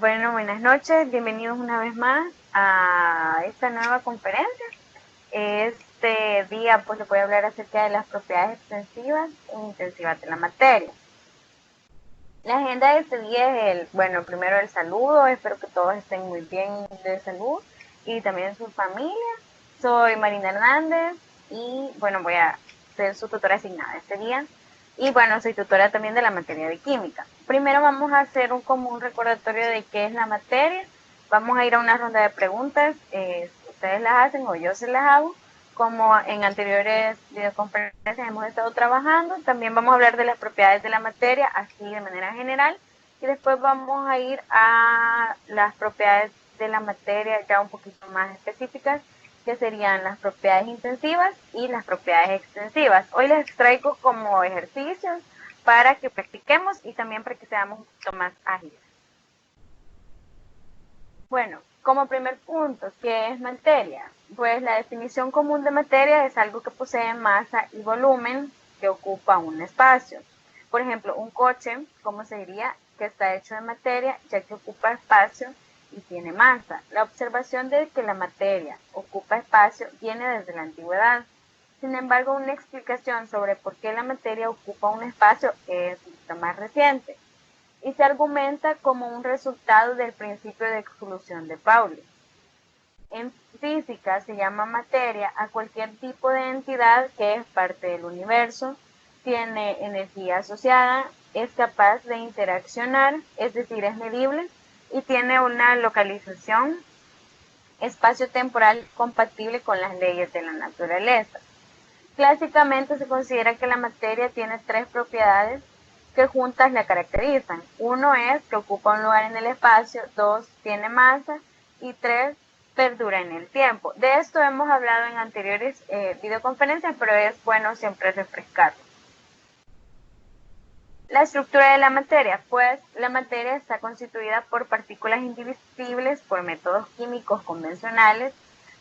Bueno, buenas noches, bienvenidos una vez más a esta nueva conferencia. Este día pues les voy a hablar acerca de las propiedades extensivas e intensivas de la materia. La agenda de este día es primero el saludo, espero que todos estén muy bien de salud y también su familia. Soy Marina Hernández y bueno, voy a ser su tutora asignada este día. Y bueno, soy tutora también de la materia de química. Primero vamos a hacer un común recordatorio de qué es la materia. Vamos a ir a una ronda de preguntas, ustedes las hacen o yo se las hago. Como en anteriores videoconferencias hemos estado trabajando, también vamos a hablar de las propiedades de la materia, así de manera general, y después vamos a ir a las propiedades de la materia ya un poquito más específicas, que serían las propiedades intensivas y las propiedades extensivas. Hoy les traigo como ejercicios para que practiquemos y también para que seamos un poquito más ágiles. Bueno, como primer punto, ¿qué es materia? Pues la definición común de materia es algo que posee masa y volumen que ocupa un espacio. Por ejemplo, un coche, ¿cómo se diría? Que está hecho de materia, ya que ocupa espacio y tiene masa. La observación de que la materia ocupa espacio viene desde la antigüedad. Sin embargo, una explicación sobre por qué la materia ocupa un espacio es mucho más reciente y se argumenta como un resultado del principio de exclusión de Pauli. En física se llama materia a cualquier tipo de entidad que es parte del universo, tiene energía asociada, es capaz de interaccionar, es decir, es medible, y tiene una localización espacio-temporal compatible con las leyes de la naturaleza. Clásicamente se considera que la materia tiene tres propiedades que juntas la caracterizan. Uno es que ocupa un lugar en el espacio, dos, tiene masa y tres, perdura en el tiempo. De esto hemos hablado en anteriores videoconferencias, pero es bueno siempre refrescarlo. La estructura de la materia, pues la materia está constituida por partículas indivisibles por métodos químicos convencionales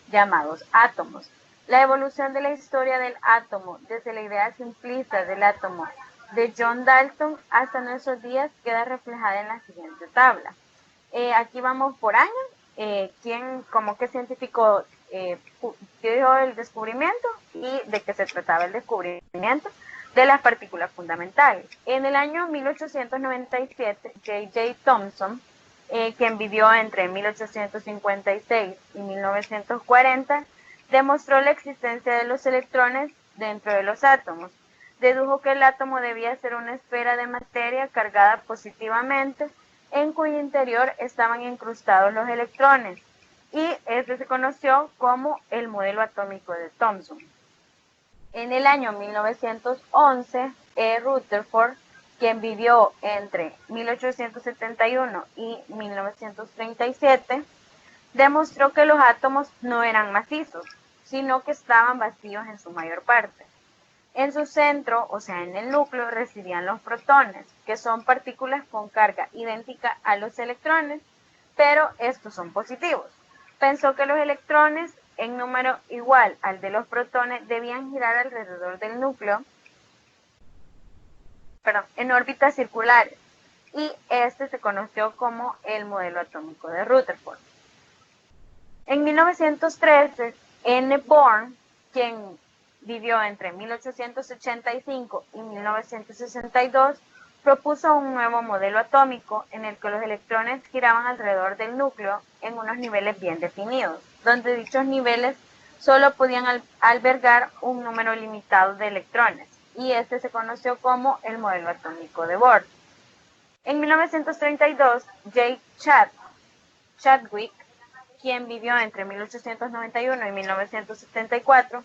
llamados átomos. La evolución de la historia del átomo, desde la idea simplista del átomo de John Dalton hasta nuestros días, queda reflejada en la siguiente tabla. Aquí vamos por año, qué científico dio el descubrimiento y de qué se trataba el descubrimiento de las partículas fundamentales. En el año 1897, J.J. Thomson, quien vivió entre 1856 y 1940, demostró la existencia de los electrones dentro de los átomos. Dedujo que el átomo debía ser una esfera de materia cargada positivamente, en cuyo interior estaban incrustados los electrones, y este se conoció como el modelo atómico de Thomson. En el año 1911, Rutherford, quien vivió entre 1871 y 1937, demostró que los átomos no eran macizos, sino que estaban vacíos en su mayor parte. En su centro, o sea, en el núcleo, residían los protones, que son partículas con carga idéntica a los electrones, pero estos son positivos. Pensó que los electrones, en número igual al de los protones, debían girar alrededor del núcleo, en órbitas circulares, y este se conoció como el modelo atómico de Rutherford. En 1913, N. Born, quien vivió entre 1885 y 1962, propuso un nuevo modelo atómico en el que los electrones giraban alrededor del núcleo en unos niveles bien definidos, donde dichos niveles solo podían albergar un número limitado de electrones, y este se conoció como el modelo atómico de Bohr. En 1932, J. Chadwick, quien vivió entre 1891 y 1974,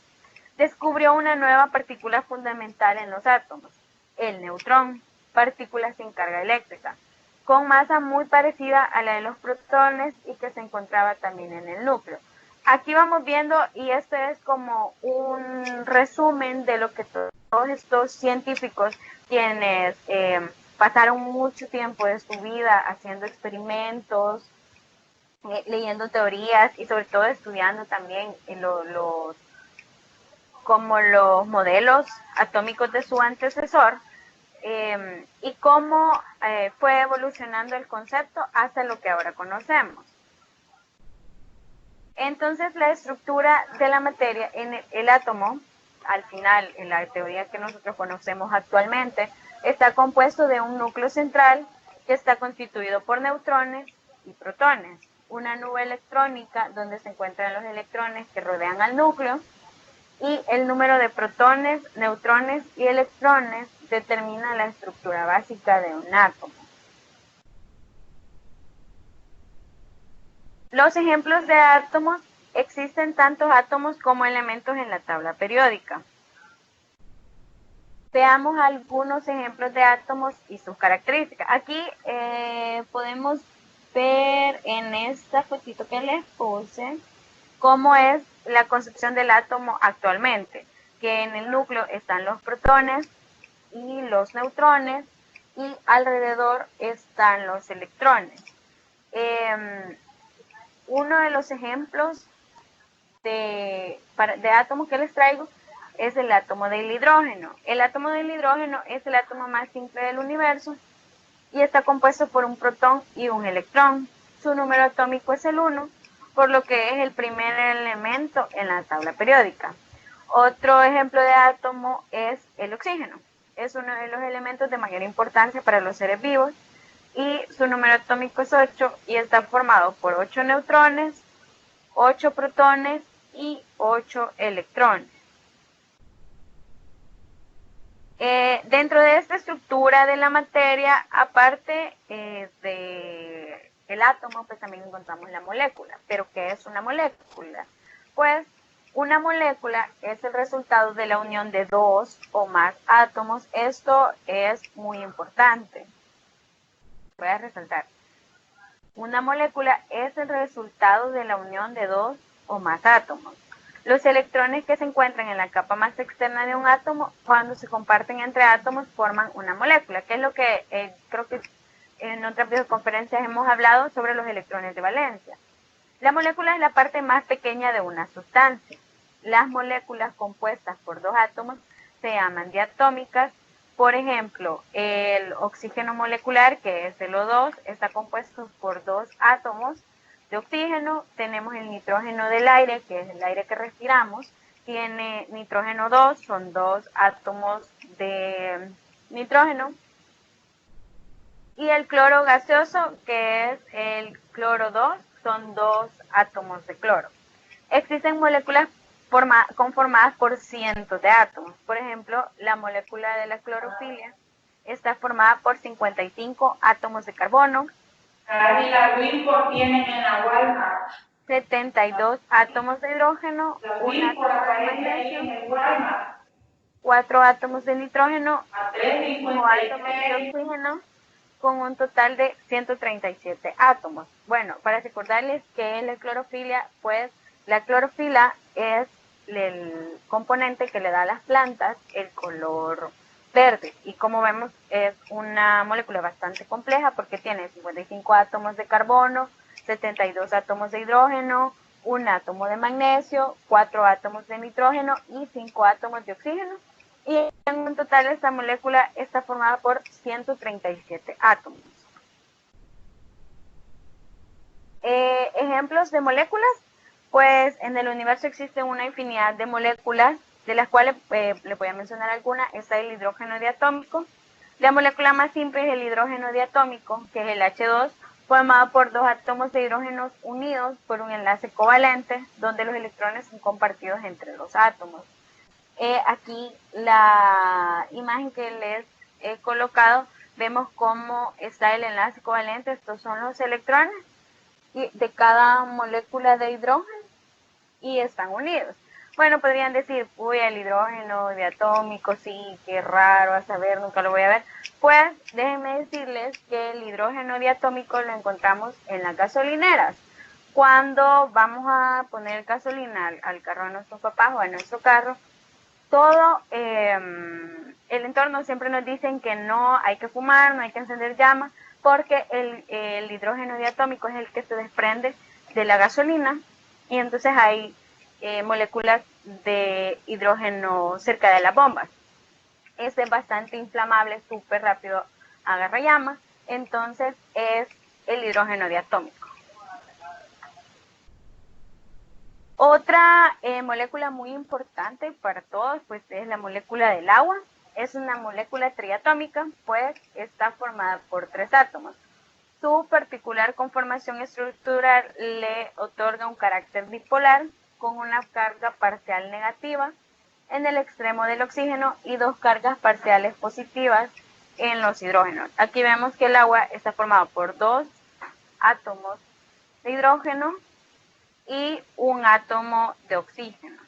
descubrió una nueva partícula fundamental en los átomos, el neutrón, partícula sin carga eléctrica, con masa muy parecida a la de los protones y que se encontraba también en el núcleo. Aquí vamos viendo, y esto es como un resumen de lo que todos estos científicos, quienes pasaron mucho tiempo de su vida haciendo experimentos, leyendo teorías y sobre todo estudiando también como los modelos atómicos de su antecesor, y cómo fue evolucionando el concepto hasta lo que ahora conocemos. Entonces, la estructura de la materia en el átomo, al final, en la teoría que nosotros conocemos actualmente, está compuesto de un núcleo central que está constituido por neutrones y protones, una nube electrónica donde se encuentran los electrones que rodean al núcleo, y el número de protones, neutrones y electrones determina la estructura básica de un átomo. Los ejemplos de átomos: existen tantos átomos como elementos en la tabla periódica. Veamos algunos ejemplos de átomos y sus características. Aquí podemos ver en esta fotito que les puse cómo es la concepción del átomo actualmente, que en el núcleo están los protones y los neutrones y alrededor están los electrones. Uno de los ejemplos de átomos que les traigo es el átomo del hidrógeno. El átomo del hidrógeno es el átomo más simple del universo y está compuesto por un protón y un electrón. Su número atómico es el 1, por lo que es el primer elemento en la tabla periódica. Otro ejemplo de átomo es el oxígeno. Es uno de los elementos de mayor importancia para los seres vivos y su número atómico es 8 y está formado por 8 neutrones, 8 protones y 8 electrones. Dentro de esta estructura de la materia, aparte del átomo, pues también encontramos la molécula. ¿Pero qué es una molécula? Pues una molécula es el resultado de la unión de dos o más átomos. Esto es muy importante. Voy a resaltar. Una molécula es el resultado de la unión de dos o más átomos. Los electrones que se encuentran en la capa más externa de un átomo, cuando se comparten entre átomos, forman una molécula, que es lo que creo que en otras videoconferencias hemos hablado sobre los electrones de valencia. La molécula es la parte más pequeña de una sustancia. Las moléculas compuestas por dos átomos se llaman diatómicas. Por ejemplo, el oxígeno molecular, que es el O2, está compuesto por dos átomos de oxígeno. Tenemos el nitrógeno del aire, que es el aire que respiramos. Tiene nitrógeno 2, son dos átomos de nitrógeno. Y el cloro gaseoso, que es el cloro 2, son dos átomos de cloro. Existen moléculas conformadas por cientos de átomos. Por ejemplo, la molécula de la clorofilia está formada por 55 átomos de carbono, 72 átomos de hidrógeno, un átomo de magnesio, 4 átomos de nitrógeno, 5 átomos de oxígeno, con un total de 137 átomos. Bueno, para recordarles que la clorofilia, pues la clorofila es el componente que le da a las plantas el color verde, y como vemos es una molécula bastante compleja porque tiene 55 átomos de carbono, 72 átomos de hidrógeno, un átomo de magnesio, 4 átomos de nitrógeno y 5 átomos de oxígeno, y en un total esta molécula está formada por 137 átomos. Ejemplos de moléculas: pues en el universo existe una infinidad de moléculas, de las cuales les voy a mencionar algunas. Está el hidrógeno diatómico. La molécula más simple es el hidrógeno diatómico, que es el H2, formado por dos átomos de hidrógeno unidos por un enlace covalente, donde los electrones son compartidos entre los átomos. Aquí la imagen que les he colocado, vemos cómo está el enlace covalente. Estos son los electrones de cada molécula de hidrógeno y están unidos. Bueno, podrían decir, uy, el hidrógeno diatómico, sí, qué raro, a saber, nunca lo voy a ver. Pues déjenme decirles que el hidrógeno diatómico lo encontramos en las gasolineras. Cuando vamos a poner gasolina al carro de nuestros papás o a nuestro carro, todo el entorno siempre nos dicen que no hay que fumar, no hay que encender llamas, porque el hidrógeno diatómico es el que se desprende de la gasolina, y entonces hay moléculas de hidrógeno cerca de las bombas. Este es bastante inflamable, súper rápido agarra llama, entonces es el hidrógeno diatómico. Otra molécula muy importante para todos pues es la molécula del agua. Es una molécula triatómica, pues está formada por 3 átomos. Su particular conformación estructural le otorga un carácter bipolar con una carga parcial negativa en el extremo del oxígeno y 2 cargas parciales positivas en los hidrógenos. Aquí vemos que el agua está formado por 2 átomos de hidrógeno y un átomo de oxígeno.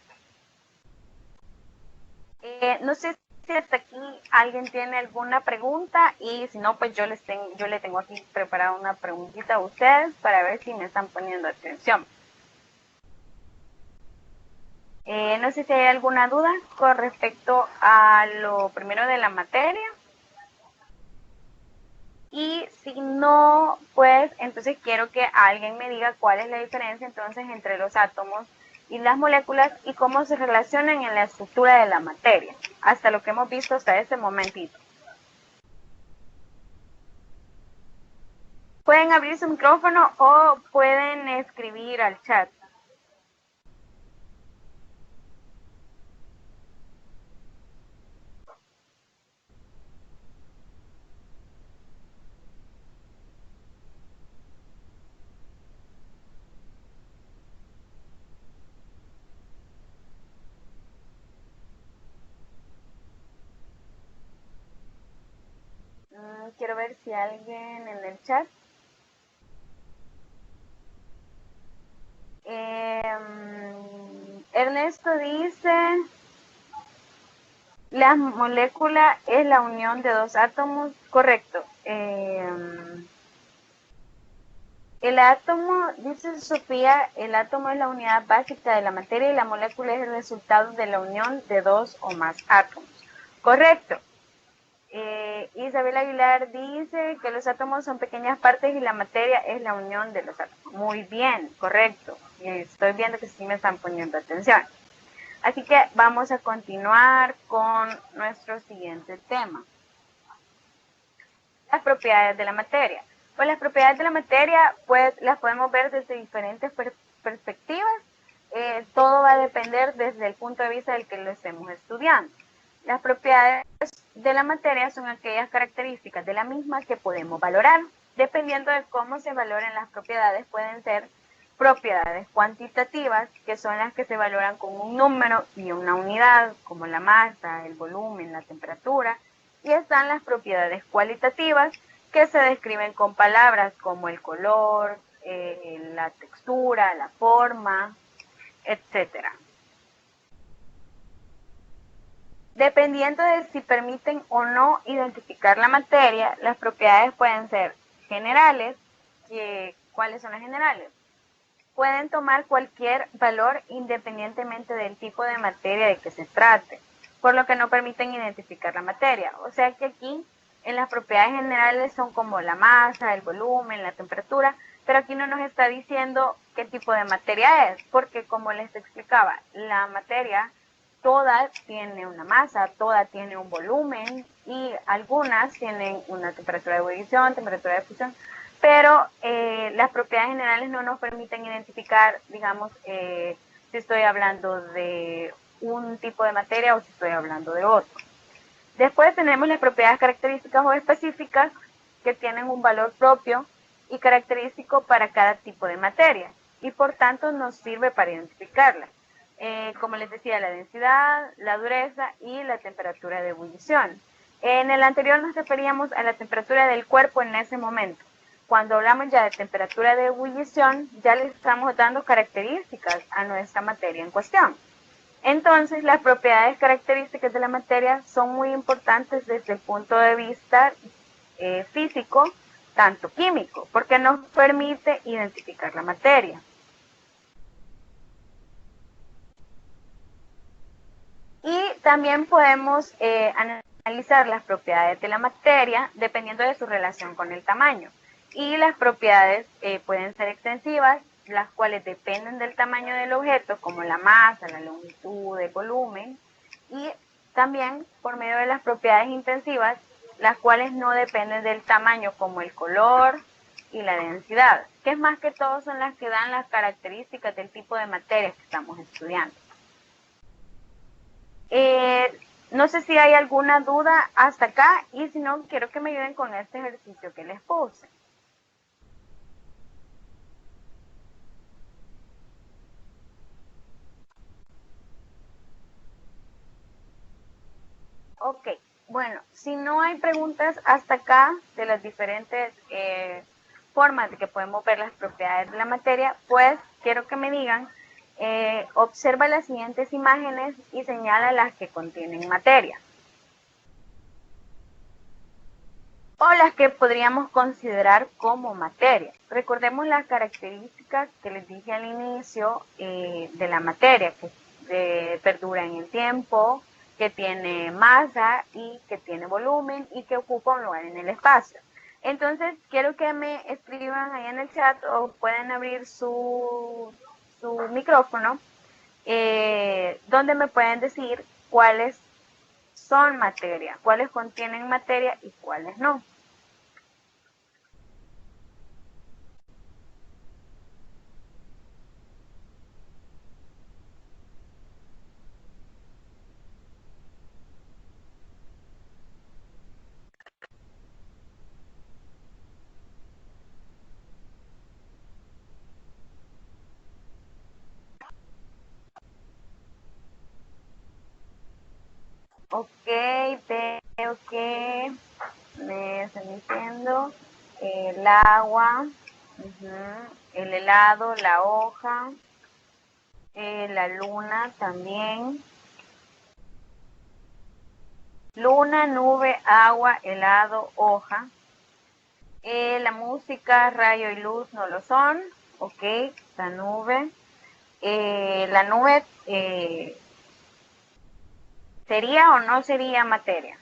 No sé si hasta aquí alguien tiene alguna pregunta y si no, pues yo le tengo aquí preparada una preguntita a ustedes para ver si me están poniendo atención. No sé si hay alguna duda con respecto a lo primero de la materia. Y si no, pues entonces quiero que alguien me diga cuál es la diferencia entonces entre los átomos y las moléculas y cómo se relacionan en la estructura de la materia, hasta lo que hemos visto hasta este momentito. Pueden abrir su micrófono o pueden escribir al chat. Quiero ver si alguien en el chat. Ernesto dice, la molécula es la unión de 2 átomos, correcto. El átomo, dice Sofía, el átomo es la unidad básica de la materia y la molécula es el resultado de la unión de 2 o más átomos. Correcto. Isabel Aguilar dice que los átomos son pequeñas partes y la materia es la unión de los átomos. Muy bien, correcto. Estoy viendo que sí me están poniendo atención. Así que vamos a continuar con nuestro siguiente tema. Las propiedades de la materia. Pues las propiedades de la materia, pues las podemos ver desde diferentes perspectivas. Todo va a depender desde el punto de vista del que lo estemos estudiando. Las propiedades de la materia son aquellas características de la misma que podemos valorar. Dependiendo de cómo se valoren las propiedades, pueden ser propiedades cuantitativas, que son las que se valoran con un número y una unidad, como la masa, el volumen, la temperatura. Y están las propiedades cualitativas, que se describen con palabras como el color, la textura, la forma, etc. Dependiendo de si permiten o no identificar la materia, las propiedades pueden ser generales. ¿Cuáles son las generales? Pueden tomar cualquier valor independientemente del tipo de materia de que se trate, por lo que no permiten identificar la materia. O sea que aquí en las propiedades generales son como la masa, el volumen, la temperatura, pero aquí no nos está diciendo qué tipo de materia es, porque como les explicaba, la materia toda tiene una masa, toda tiene un volumen y algunas tienen una temperatura de ebullición, temperatura de fusión, pero las propiedades generales no nos permiten identificar, digamos, si estoy hablando de un tipo de materia o si estoy hablando de otro. Después tenemos las propiedades características o específicas que tienen un valor propio y característico para cada tipo de materia y por tanto nos sirve para identificarla. Como les decía, la densidad, la dureza y la temperatura de ebullición. En el anterior nos referíamos a la temperatura del cuerpo en ese momento. Cuando hablamos ya de temperatura de ebullición, ya le estamos dando características a nuestra materia en cuestión. Entonces, las propiedades características de la materia son muy importantes desde el punto de vista físico, tanto químico, porque nos permite identificar la materia. Y también podemos analizar las propiedades de la materia dependiendo de su relación con el tamaño. Y las propiedades pueden ser extensivas, las cuales dependen del tamaño del objeto, como la masa, la longitud, el volumen, y También por medio de las propiedades intensivas, las cuales no dependen del tamaño, como el color y la densidad, que es más que todo son las que dan las características del tipo de materias que estamos estudiando. No sé si hay alguna duda hasta acá, y si no, quiero que me ayuden con este ejercicio que les puse. Ok, bueno, si no hay preguntas hasta acá de las diferentes formas de que podemos ver las propiedades de la materia, pues quiero que me digan, observa las siguientes imágenes y señala las que contienen materia, o las que podríamos considerar como materia. Recordemos las características que les dije al inicio de la materia, que perdura en el tiempo, que tiene masa y que tiene volumen y que ocupa un lugar en el espacio. Entonces, quiero que me escriban ahí en el chat o pueden abrir su micrófono, donde me pueden decir cuáles son materia, cuáles contienen materia y cuáles no. Ok, veo que me están diciendo el agua, el helado, la hoja, la luna también. Luna, nube, agua, helado, hoja. La música, rayo y luz no lo son. Ok, la nube. La nube sería o no sería materia.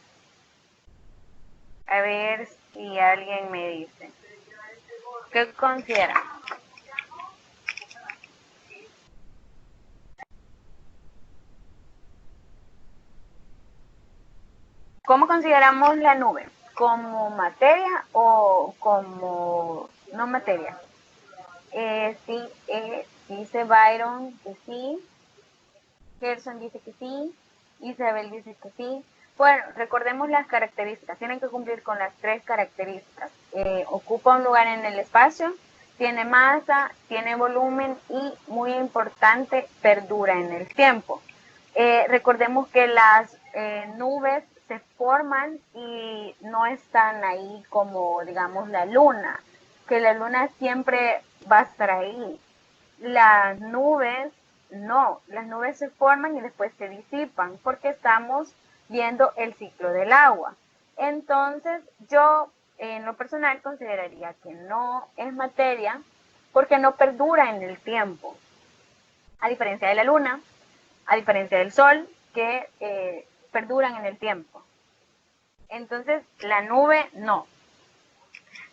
A ver si alguien me dice. ¿Qué considera? ¿Cómo consideramos la nube? ¿Como materia o como no materia? Sí, dice Byron que sí, Gerson dice que sí, Isabel dice que sí. Bueno, recordemos las características, tienen que cumplir con las tres características. Ocupa un lugar en el espacio, tiene masa, tiene volumen y, muy importante, perdura en el tiempo. Recordemos que las nubes se forman y no están ahí como, digamos, la luna, que la luna siempre va a estar ahí. Las nubes, no, las nubes se forman y después se disipan porque estamos viendo el ciclo del agua. Entonces, yo en lo personal consideraría que no es materia porque no perdura en el tiempo, a diferencia de la luna, a diferencia del sol, que perduran en el tiempo. Entonces, la nube no.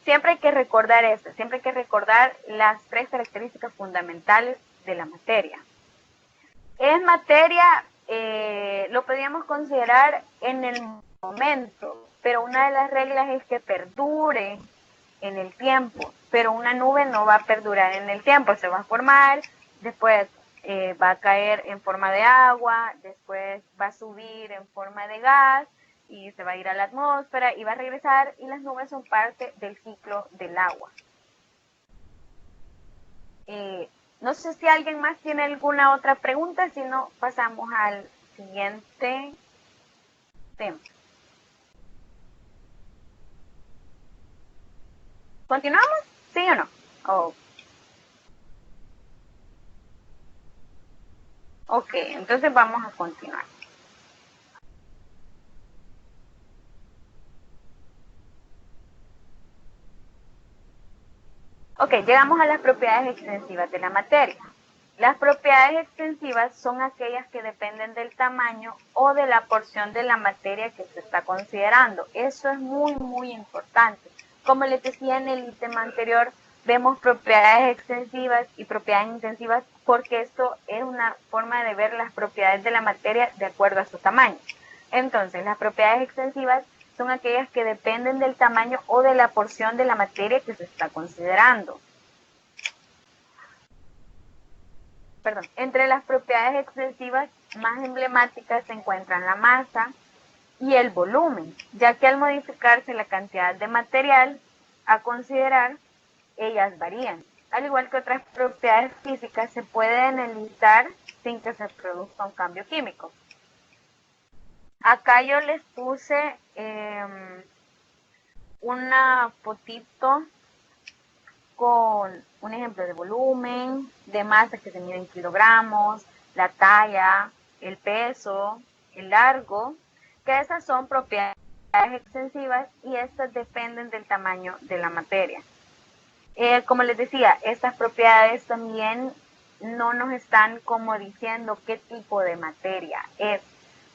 Siempre hay que recordar esto, siempre hay que recordar las tres características fundamentales de la materia. Es materia, lo podríamos considerar en el momento, pero una de las reglas es que perdure en el tiempo, pero una nube no va a perdurar en el tiempo, se va a formar, después va a caer en forma de agua, después va a subir en forma de gas y se va a ir a la atmósfera y va a regresar, y las nubes son parte del ciclo del agua. No sé si alguien más tiene alguna otra pregunta, si no pasamos al siguiente tema. ¿Continuamos? ¿Sí o no? Oh. Ok, entonces vamos a continuar. Ok, llegamos a las propiedades extensivas de la materia. Las propiedades extensivas son aquellas que dependen del tamaño o de la porción de la materia que se está considerando. Eso es muy, muy importante. Como les decía en el ítem anterior, vemos propiedades extensivas y propiedades intensivas porque esto es una forma de ver las propiedades de la materia de acuerdo a su tamaño. Entonces, las propiedades extensivas son aquellas que dependen del tamaño o de la porción de la materia que se está considerando. Perdón, entre las propiedades extensivas más emblemáticas se encuentran la masa y el volumen, ya que al modificarse la cantidad de material a considerar, ellas varían. Al igual que otras propiedades físicas, se pueden analizar sin que se produzca un cambio químico. Acá yo les puse una fotito con un ejemplo de volumen, de masa que se mide en kilogramos, la talla, el peso, el largo, que esas son propiedades extensivas y estas dependen del tamaño de la materia. Como les decía, estas propiedades también no nos están como diciendo qué tipo de materia es,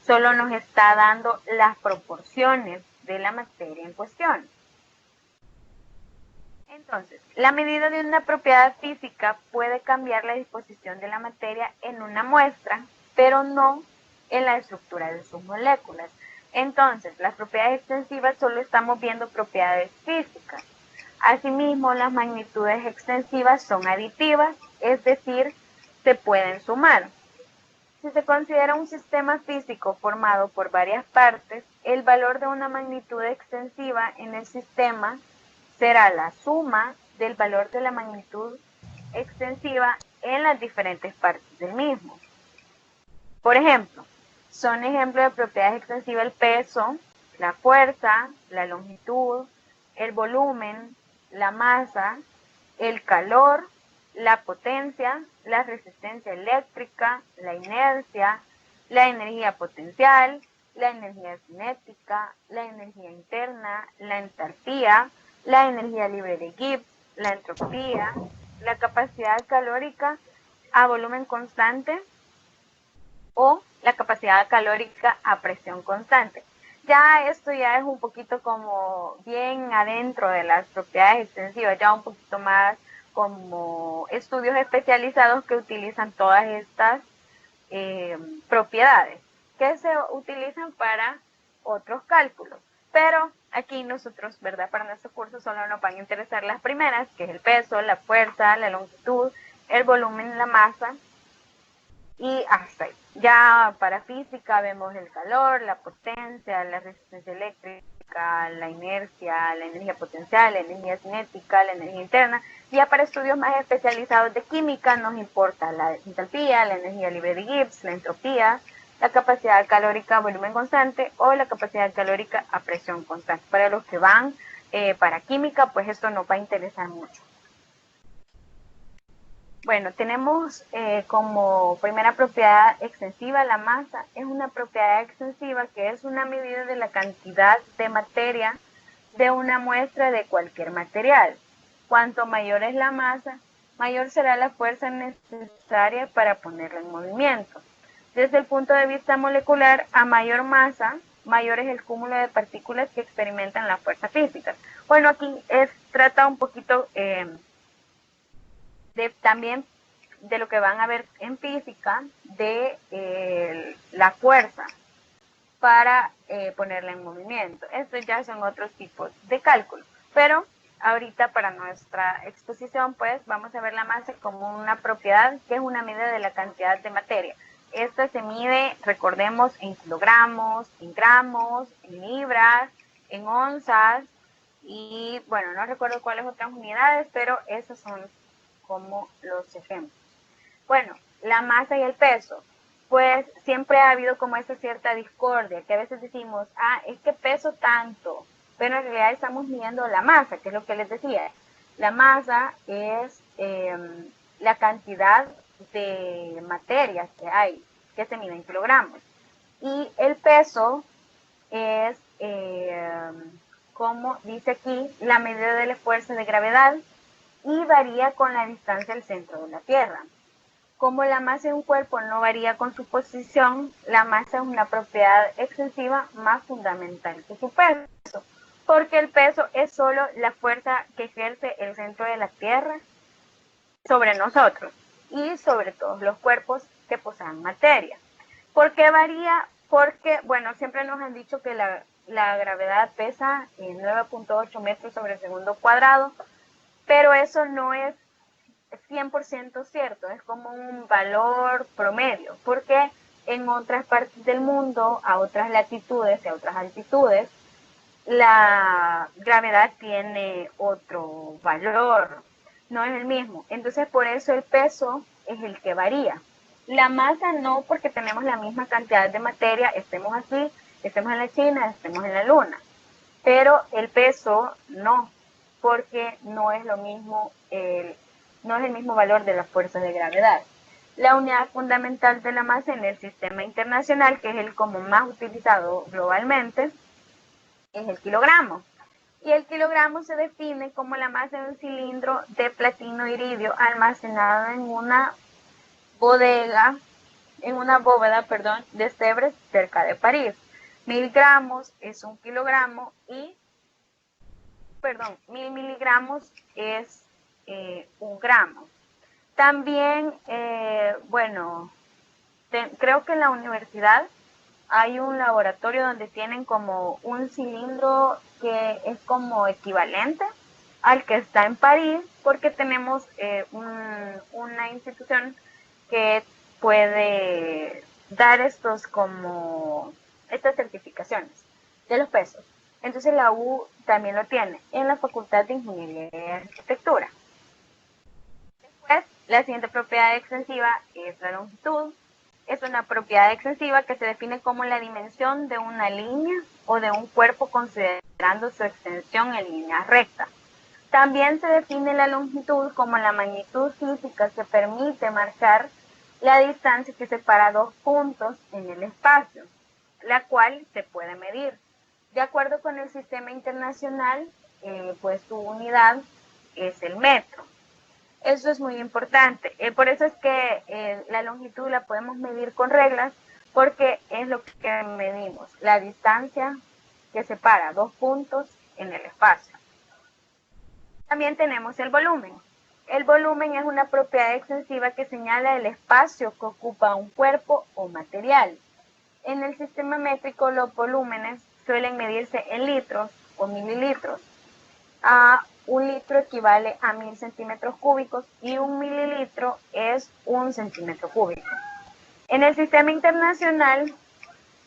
solo nos está dando las proporciones de la materia en cuestión. Entonces, la medida de una propiedad física puede cambiar la disposición de la materia en una muestra, pero no en la estructura de sus moléculas. Entonces, las propiedades extensivas solo estamos viendo propiedades físicas. Asimismo, las magnitudes extensivas son aditivas, es decir, se pueden sumar. Si se considera un sistema físico formado por varias partes, el valor de una magnitud extensiva en el sistema será la suma del valor de la magnitud extensiva en las diferentes partes del mismo. Por ejemplo, son ejemplos de propiedades extensivas el peso, la fuerza, la longitud, el volumen, la masa, el calor, la potencia, la resistencia eléctrica, la inercia, la energía potencial, la energía cinética, la energía interna, la entalpía, la energía libre de Gibbs, la entropía, la capacidad calórica a volumen constante o la capacidad calórica a presión constante. Ya esto ya es un poquito como bien adentro de las propiedades extensivas, ya un poquito más como estudios especializados que utilizan todas estas propiedades, que se utilizan para otros cálculos. Pero aquí nosotros, ¿verdad? Para nuestro curso solo nos van a interesar las primeras, que es el peso, la fuerza, la longitud, el volumen, la masa, y hasta ahí. Ya para física vemos el calor, la potencia, la resistencia eléctrica, la inercia, la energía potencial, la energía cinética, la energía interna. Ya para estudios más especializados de química nos importa la entalpía, la energía libre de Gibbs, la entropía, la capacidad calórica a volumen constante o la capacidad calórica a presión constante. Para los que van para química, pues esto nos va a interesar mucho. Bueno, tenemos como primera propiedad extensiva la masa. Es una propiedad extensiva que es una medida de la cantidad de materia de una muestra de cualquier material. Cuanto mayor es la masa, mayor será la fuerza necesaria para ponerla en movimiento. Desde el punto de vista molecular, a mayor masa, mayor es el cúmulo de partículas que experimentan la fuerza física. Bueno, aquí trata un poquito también de lo que van a ver en física de la fuerza para ponerla en movimiento. Estos ya son otros tipos de cálculo, pero ahorita para nuestra exposición pues vamos a ver la masa como una propiedad que es una medida de la cantidad de materia. Esta se mide, recordemos, en kilogramos, en gramos, en libras, en onzas y bueno, no recuerdo cuáles otras unidades, pero esas son como los ejemplos. Bueno, la masa y el peso, pues siempre ha habido como esa cierta discordia, que a veces decimos, es que peso tanto, pero en realidad estamos midiendo la masa, que es lo que les decía. La masa es la cantidad de materia que hay, que se mide en kilogramos. Y el peso es, como dice aquí, la medida de la fuerza de gravedad y varía con la distancia al centro de la Tierra. Como la masa de un cuerpo no varía con su posición, la masa es una propiedad extensiva más fundamental que su peso, porque el peso es solo la fuerza que ejerce el centro de la Tierra sobre nosotros y sobre todos los cuerpos que posean materia. ¿Por qué varía? porque, bueno, siempre nos han dicho que la gravedad pesa en 9.8 metros sobre segundo cuadrado, pero eso no es 100% cierto, es como un valor promedio, porque en otras partes del mundo, a otras latitudes y a otras altitudes, la gravedad tiene otro valor, no es el mismo. Entonces, por eso el peso es el que varía. La masa no, porque tenemos la misma cantidad de materia, estemos aquí, estemos en la China, estemos en la Luna. Pero el peso no, porque no es lo mismo, no es el mismo valor de las fuerzas de gravedad. La unidad fundamental de la masa en el sistema internacional, que es el como más utilizado globalmente, es el kilogramo. Y el kilogramo se define como la masa de un cilindro de platino iridio almacenado en una bodega, en una bóveda, perdón, de Sèvres, cerca de París. 1000 gramos es un kilogramo y, perdón, 1000 miligramos es un gramo. También, bueno, creo que en la universidad hay un laboratorio donde tienen como un cilindro que es como equivalente al que está en París, porque tenemos una institución que puede dar estas certificaciones de los pesos. Entonces la U también lo tiene en la Facultad de Ingeniería y Arquitectura. Después, la siguiente propiedad extensiva es la longitud. Es una propiedad extensiva que se define como la dimensión de una línea o de un cuerpo considerando su extensión en línea recta. También se define la longitud como la magnitud física que permite marcar la distancia que separa dos puntos en el espacio, la cual se puede medir. De acuerdo con el sistema internacional, pues su unidad es el metro. Eso es muy importante. Por eso es que la longitud la podemos medir con reglas, porque es lo que medimos, la distancia que separa dos puntos en el espacio. También tenemos el volumen. El volumen es una propiedad extensiva que señala el espacio que ocupa un cuerpo o material. En el sistema métrico, los volúmenes suelen medirse en litros o mililitros. Un litro equivale a 1000 centímetros cúbicos y un mililitro es 1 centímetro cúbico. En el sistema internacional,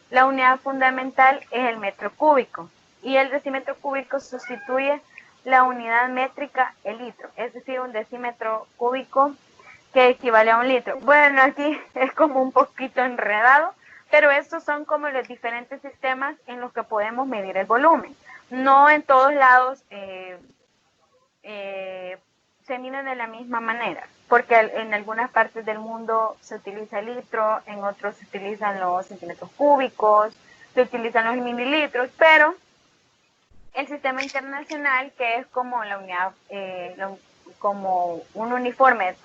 la unidad fundamental es el metro cúbico y el decímetro cúbico sustituye la unidad métrica, el litro, es decir, un decímetro cúbico que equivale a un litro. Bueno, aquí es como un poquito enredado, pero estos son como los diferentes sistemas en los que podemos medir el volumen. No en todos lados se miden de la misma manera, porque en algunas partes del mundo se utiliza el litro, en otros se utilizan los centímetros cúbicos, se utilizan los mililitros, pero el sistema internacional, que es como la unidad, como un uniforme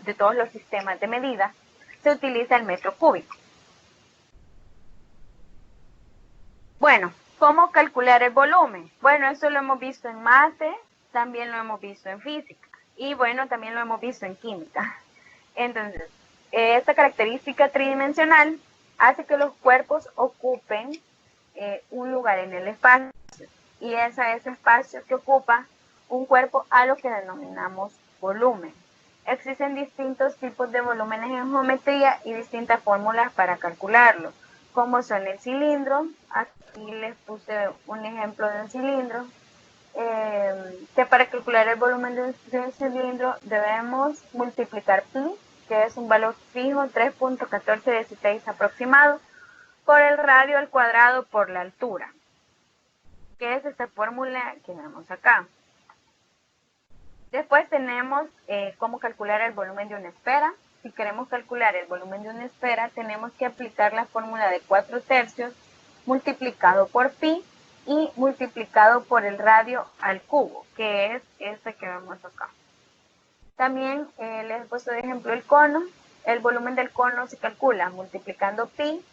de todos los sistemas de medida, se utiliza el metro cúbico. Bueno, ¿cómo calcular el volumen? Bueno, eso lo hemos visto en mate, también lo hemos visto en física y bueno, también lo hemos visto en química. Entonces, esta característica tridimensional hace que los cuerpos ocupen un lugar en el espacio y es ese espacio que ocupa un cuerpo a lo que denominamos volumen. Existen distintos tipos de volúmenes en geometría y distintas fórmulas para calcularlo, como son el cilindro. Aquí les puse un ejemplo de un cilindro, que para calcular el volumen de un cilindro debemos multiplicar pi, que es un valor fijo, 3.1416 aproximado, por el radio al cuadrado por la altura, que es esta fórmula que vemos acá. Después tenemos cómo calcular el volumen de una esfera. Si queremos calcular el volumen de una esfera, tenemos que aplicar la fórmula de 4/3 multiplicado por pi y multiplicado por el radio al cubo, que es este que vemos acá. También les he puesto de ejemplo el cono. El volumen del cono se calcula multiplicando pi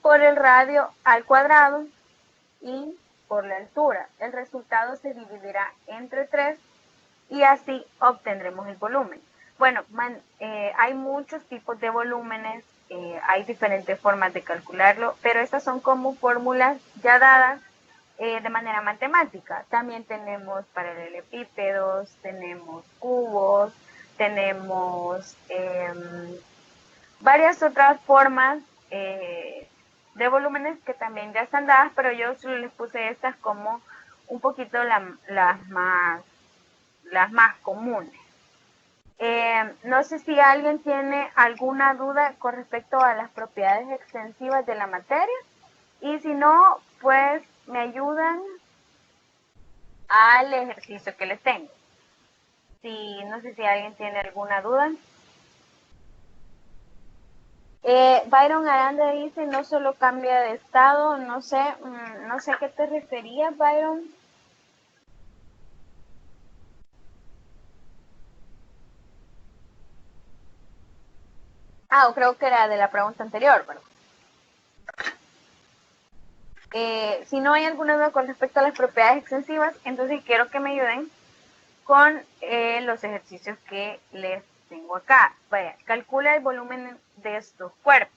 por el radio al cuadrado y por la altura. El resultado se dividirá entre 3 y así obtendremos el volumen. Bueno, hay muchos tipos de volúmenes hay diferentes formas de calcularlo, pero estas son como fórmulas ya dadas de manera matemática. También tenemos paralelepípedos, tenemos cubos, tenemos varias otras formas de volúmenes que también ya están dadas, pero yo solo les puse estas como un poquito las más comunes. No sé si alguien tiene alguna duda con respecto a las propiedades extensivas de la materia, y si no, pues me ayudan al ejercicio que les tengo. No sé si alguien tiene alguna duda. Byron Aranda dice, no solo cambia de estado, no sé a qué te referías, Byron. Creo que era de la pregunta anterior, ¿verdad? Si no hay alguna duda con respecto a las propiedades extensivas, entonces quiero que me ayuden con los ejercicios que les tengo acá. Vaya, calcula el volumen de estos cuerpos.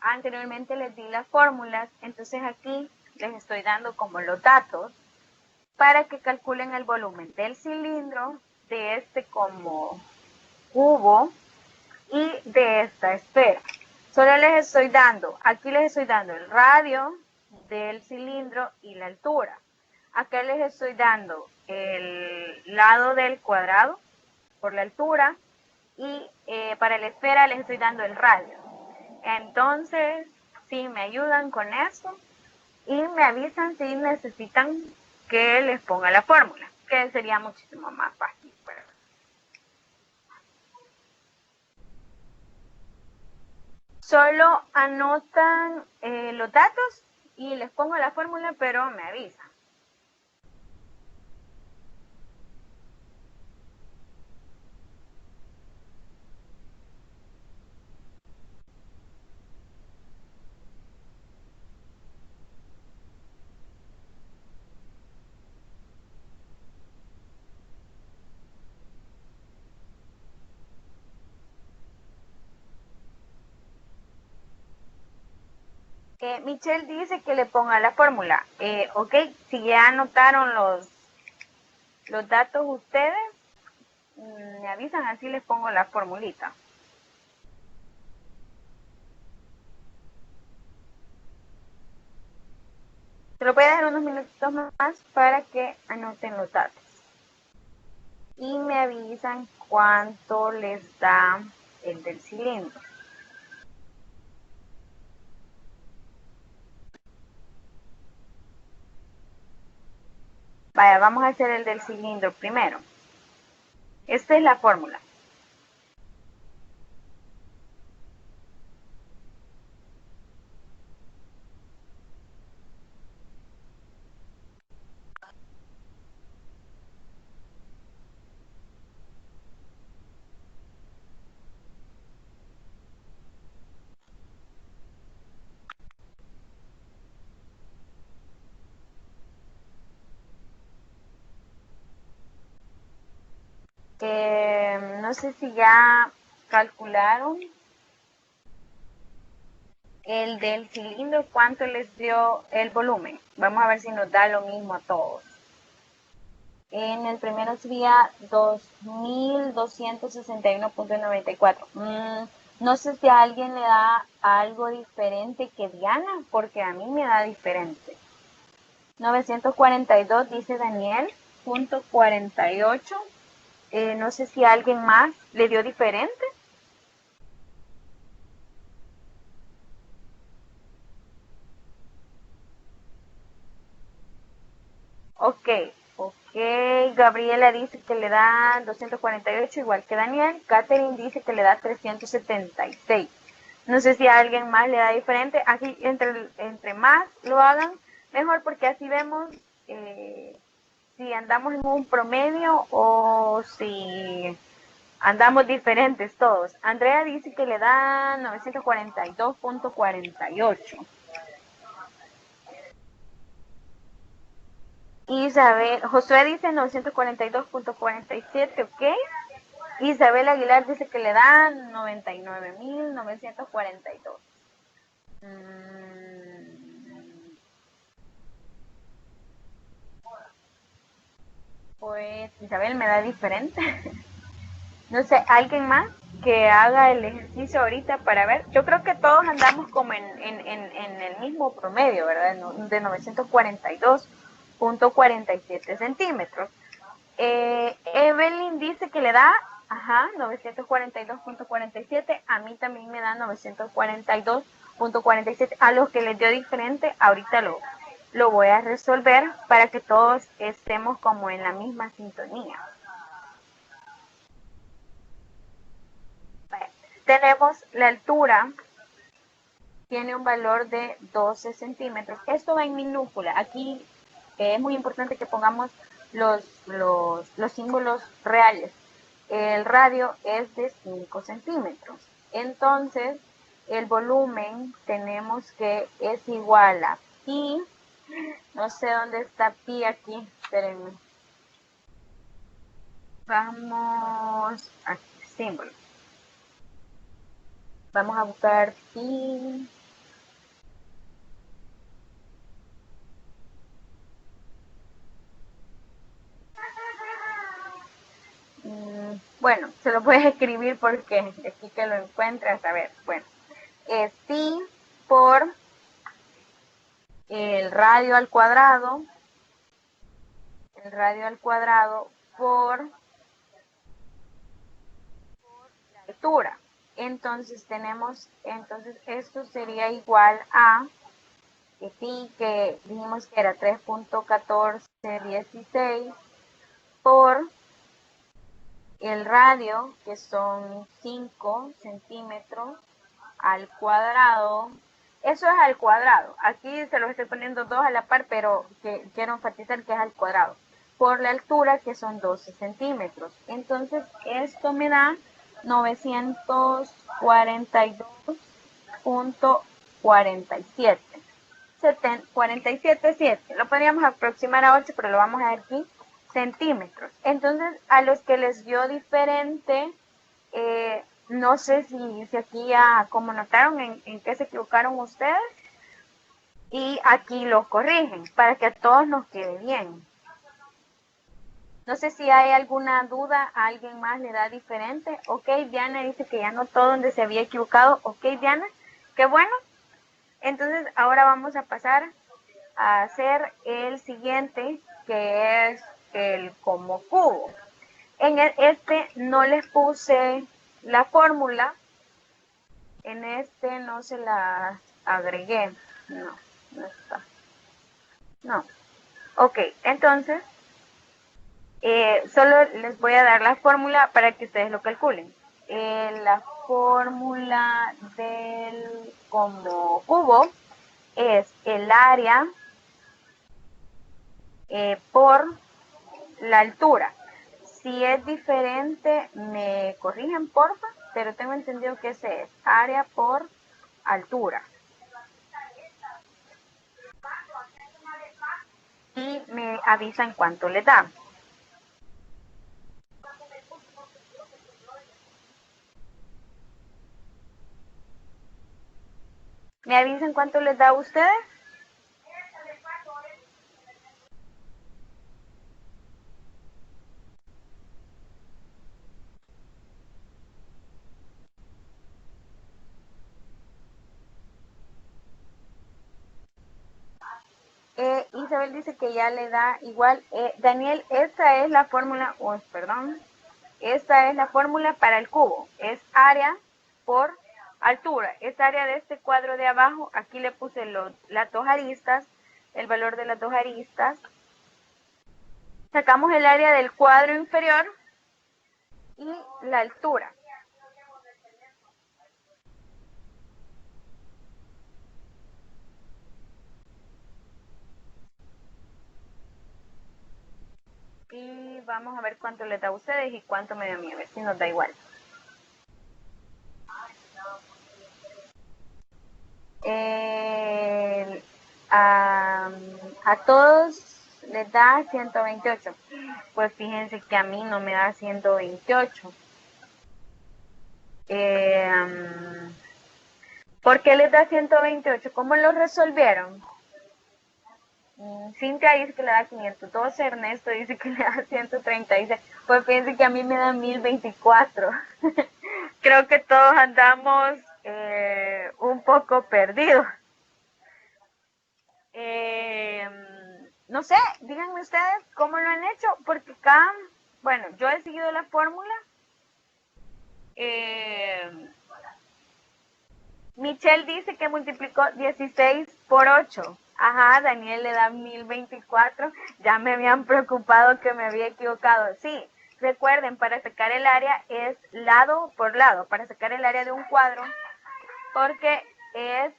Anteriormente les di las fórmulas, entonces aquí les estoy dando como los datos para que calculen el volumen del cilindro, de este como cubo y de esta esfera. Solo les estoy dando, aquí les estoy dando el radio del cilindro y la altura. Acá les estoy dando el lado del cuadrado por la altura y para la esfera les estoy dando el radio. Entonces, si me ayudan con eso y me avisan si necesitan que les ponga la fórmula, que sería muchísimo más fácil. Solo anotan los datos y les pongo la fórmula, pero me avisan. Michelle dice que le ponga la fórmula. Ok, si ya anotaron los datos ustedes, me avisan, así les pongo la formulita. Se lo voy a dejar unos minutitos más para que anoten los datos. Y me avisan cuánto les da el del cilindro. Vaya, vamos a hacer el del cilindro primero. Esta es la fórmula. No sé si ya calcularon el del cilindro, cuánto les dio el volumen. Vamos a ver si nos da lo mismo a todos. En el primero sería 2261.94. No sé si a alguien le da algo diferente que Diana, porque a mí me da diferente. 942 dice Daniel, punto 48. No sé si a alguien más le dio diferente. Ok, Gabriela dice que le da 248 igual que Daniel. Catherine dice que le da 376. No sé si a alguien más le da diferente. Aquí entre más lo hagan, mejor, porque así vemos si andamos en un promedio o si andamos diferentes todos. Andrea dice que le da 942.48. Isabel, Josué dice 942.47, ok. Isabel Aguilar dice que le dan 99.942. Pues Isabel me da diferente. No sé, alguien más que haga el ejercicio ahorita para ver. Yo creo que todos andamos como en el mismo promedio, ¿verdad? De 942.47 centímetros. Evelyn dice que le da, 942.47. A mí también me da 942.47. A los que les dio diferente, ahorita lo voy a resolver para que todos estemos como en la misma sintonía. Tenemos la altura, tiene un valor de 12 centímetros. Esto va en minúscula. Aquí es muy importante que pongamos los símbolos reales. El radio es de 5 centímetros. Entonces, el volumen tenemos que es igual a pi. No sé dónde está pi aquí. Espérenme. Vamos aquí, símbolo. Vamos a buscar pi. Bueno, se lo puedes escribir porque aquí que lo encuentras, a ver, bueno, es pi por el radio al cuadrado por la altura. Entonces esto sería igual a pi, que dijimos que era 3.1416 por el radio, que son 5 centímetros al cuadrado. Eso es al cuadrado. Aquí se los estoy poniendo dos a la par, pero quiero enfatizar que es al cuadrado. Por la altura, que son 12 centímetros. Entonces, esto me da 942.47. 47,7. Lo podríamos aproximar a 8, pero lo vamos a ver aquí, centímetros. Entonces, a los que les dio diferente, no sé si aquí ya, como notaron, en qué se equivocaron ustedes, y aquí lo corrigen para que a todos nos quede bien. No sé si hay alguna duda, a alguien más le da diferente. Ok, Diana dice que ya notó donde se había equivocado. Ok, Diana, qué bueno. Entonces, ahora vamos a pasar a hacer el siguiente, que es el como cubo. En este no les puse la fórmula, en este no se la agregué, no está, no. Ok, entonces solo les voy a dar la fórmula para que ustedes lo calculen. La fórmula del como cubo es el área por la altura. Si es diferente, me corrigen, porfa, pero tengo entendido que ese es área por altura. Y me avisan cuánto le da. ¿Me avisan cuánto les da a ustedes? Isabel dice que ya le da igual. Daniel, esta es la fórmula, perdón, esta es la fórmula para el cubo. Es área por altura. Es área de este cuadro de abajo. Aquí le puse las dos aristas, el valor de las dos aristas. Sacamos el área del cuadro inferior y la altura. Y vamos a ver cuánto les da a ustedes y cuánto me da a mí, a ver si nos da igual. A todos les da 128. Pues fíjense que a mí no me da 128. ¿Por qué les da 128? ¿Cómo lo resolvieron? Cintia dice que le da 512, Ernesto dice que le da 136. Pues fíjense que a mí me da 1024. Creo que todos andamos un poco perdidos. No sé, díganme ustedes cómo lo han hecho, porque acá, bueno, yo he seguido la fórmula. Michelle dice que multiplicó 16 por 8. Ajá, Daniel le da 1024. Ya me habían preocupado que me había equivocado. Sí, recuerden, para sacar el área es lado por lado. Para sacar el área de un cuadro, porque es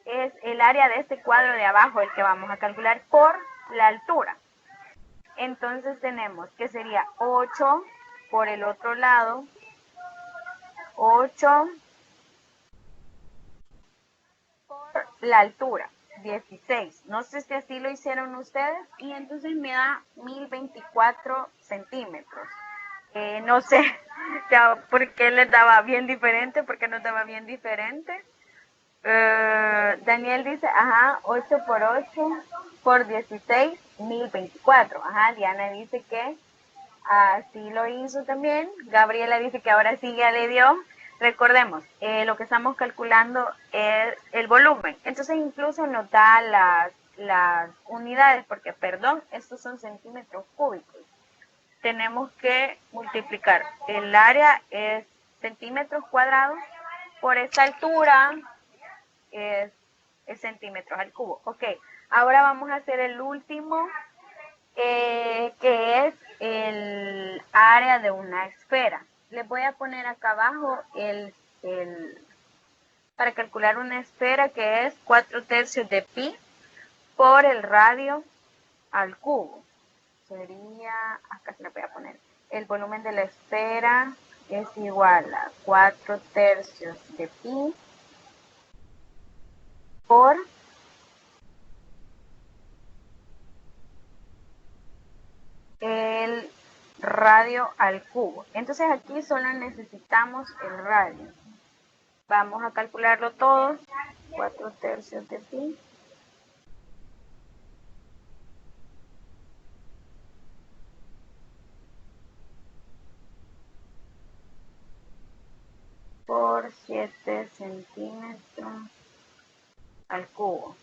el área de este cuadro de abajo el que vamos a calcular por la altura. Entonces tenemos que sería 8 por el otro lado. 8 por la altura, 16. No sé si así lo hicieron ustedes. Y entonces me da 1024 centímetros. No sé ya, por qué les daba bien diferente, por qué nos daba bien diferente. Daniel dice, ajá, 8 por 8 por 16, 1024. Ajá, Diana dice que así lo hizo también. Gabriela dice que ahora sí ya le dio. Recordemos, lo que estamos calculando es el volumen. Entonces incluso nos da las unidades, porque, perdón, estos son centímetros cúbicos. Tenemos que multiplicar. El área es centímetros cuadrados por esta altura, es centímetros al cubo. Ok, ahora vamos a hacer el último, que es el área de una esfera. Les voy a poner acá abajo para calcular una esfera, que es 4/3 de pi por el radio al cubo. Sería, acá se le voy a poner, el volumen de la esfera es igual a 4/3 de pi por el radio al cubo. Entonces aquí solo necesitamos el radio. Vamos a calcularlo todo. 4/3 de pi por 7 centímetros al cubo.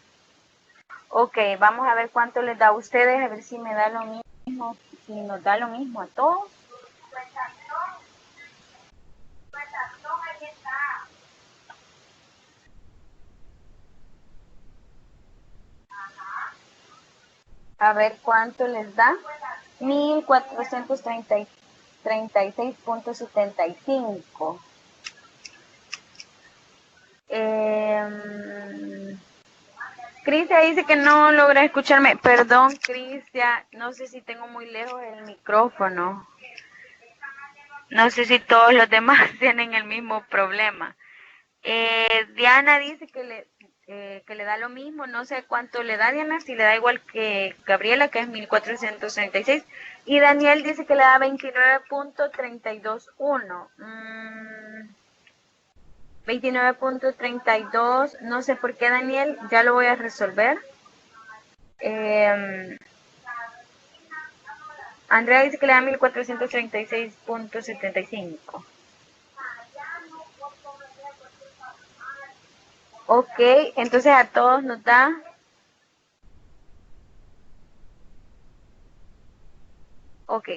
Ok, vamos a ver cuánto les da a ustedes, a ver si me da lo mismo, si nos da lo mismo a todos. A ver cuánto les da. 1436.75. Cristian dice que no logra escucharme. Perdón, Cristian, no sé si tengo muy lejos el micrófono. No sé si todos los demás tienen el mismo problema. Diana dice que le da lo mismo. No sé cuánto le da, Diana, si le da igual que Gabriela, que es 1436. Y Daniel dice que le da 29.321. 29.32, no sé por qué, Daniel, ya lo voy a resolver. Andrea dice que le da 1436.75. Ok, entonces a todos nos da. Ok.